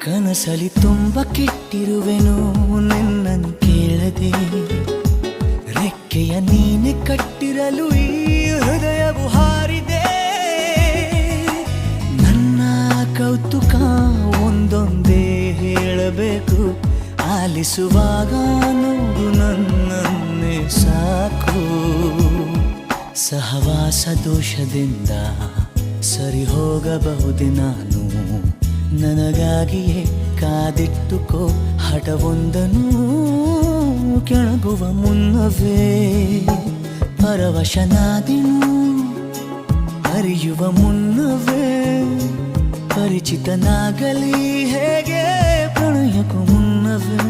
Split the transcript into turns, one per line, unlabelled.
ಕನಸಲಿ ತುಂಬ ಕೆಟ್ಟಿರುವೆನು ನಿನ್ನನ್ನು ಕೇಳದೆ, ರೆಕ್ಕೆಯ ನೀನೆ ಕಟ್ಟಿರಲು ಈ ಹೃದಯವು ಹಾರಿದೆ. ನನ್ನ ಕೌತುಕ ಒಂದೊಂದೇ ಹೇಳಬೇಕು, ಆಲಿಸುವಾಗ ನೋಡು ನನ್ನನ್ನೇ ಸಾಕು. ಸಹವಾಸ ದೋಷದಿಂದ ಸರಿ ಹೋಗಬಹುದೇ ನಾನು, ನನಗಾಗಿಯೇ ಕಾದಿಟ್ಟುಕೋ ಹಠವೊಂದನು. ಕೆಳಗುವ ಮುನ್ನವೇ ಪರವಶನಾದೆನು, ಅರಿಯುವ ಮುನ್ನವೇ ಪರಿಚಿತನಾಗಲಿ ಹೇಗೆ ಪ್ರಣಯಕ್ಕೂ ಮುನ್ನವೇ.